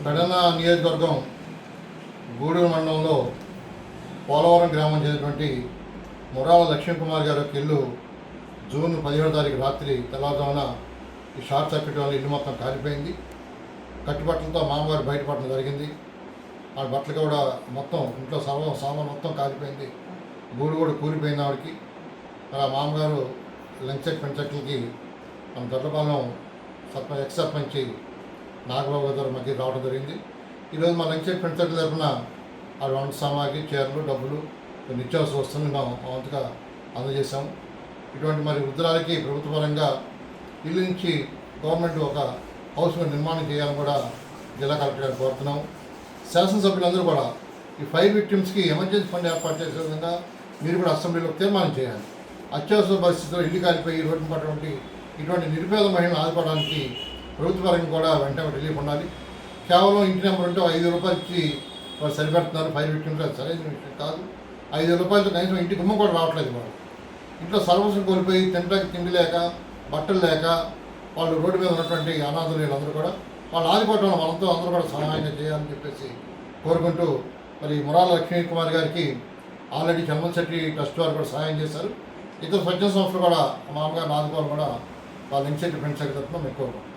పెడన నియోజకవర్గం గూడూరు మండలంలో పోలవరం గ్రామం చెందినటువంటి మురాల లక్ష్మీకుమార్ గారి యొక్క ఇల్లు జూన్ 17వ తారీఖు రాత్రి తెల్లవారుజామున ఈ షార్ట్ సర్క్యూట్ వల్ల ఇల్లు మొత్తం కాలిపోయింది. కట్టుబట్టలతో మామగారు బయటపడడం జరిగింది. ఆ బట్టలు కూడా మొత్తం ఇంట్లో సామాన్ మొత్తం కాలిపోయింది. గూడు కూడా కూలిపోయింది ఆవిడకి. అలా మామగారు లంచెక్ పెంచట్లకి మన దొడ్లపాలెం ఎక్స్ సర్పంచి నాగబాబు గారి మధ్య రావడం జరిగింది. ఈరోజు మా లంచెక్ పెంచట్ల తరఫున ఆ వంట సామాగ్రి, చీరలు, డబ్బులు, నిత్యావసర వస్తువులు మేము వంతుగా అందజేశాము. ఇటువంటి మరి వృద్ధురాలకి ప్రభుత్వపరంగా ఇల్లు నుంచి గవర్నమెంట్ ఒక హౌస్ నిర్మాణం చేయాలని కూడా జిల్లా కలెక్టర్ గారిని కోరుతున్నాము. శాసనసభ్యులందరూ కూడా ఈ ఫైర్ విక్టిమ్స్కి ఎమర్జెన్సీ ఫండ్ ఏర్పాటు చేసే విధంగా మీరు కూడా అసెంబ్లీలో తీర్మానం చేయాలి. అత్యవసర పరిస్థితుల్లో ఇల్లు కాలిపోయి రోడ్డు పడినటువంటి ఇటువంటి నిరుపేద మహిళలను ఆదుకోవడానికి ప్రభుత్వపరంగా కూడా వెంటనే రిలీఫ్ ఉండాలి. కేవలం ఇంటి నెంబర్ ఉంటే 5 రూపాయలు ఇచ్చి వాళ్ళు సరిపెడుతున్నారు. ఫైర్ విక్టిమ్స్ అది సరైన విషయం కాదు. 5 రూపాయలతో కనీసం ఇంటి గుమ్మం కూడా రావట్లేదు. వాళ్ళు ఇంట్లో సర్వస్వం కోల్పోయి తినడానికి తిండి లేక, బట్టలు లేక వాళ్ళు రోడ్డు మీద ఉన్నటువంటి అనాథులు వీళ్ళందరూ కూడా వాళ్ళు ఆదుకోవటం వాళ్ళతో అందరూ కూడా సహాయంగా చేయాలని చెప్పేసి కోరుకుంటూ మరి మురాల లక్ష్మీకుమార్ గారికి ఆల్రెడీ చంద్రశెట్టి ట్రస్ట్ వారు కూడా సహాయం చేశారు. ఇతర స్వచ్ఛ సంస్థలు కూడా మామూలుగా ఆదుకోవాలి కూడా వాళ్ళ ఇన్సెంటివ్ ఫ్రెండ్స్ తరఫున మేము కోరుకుంటాం.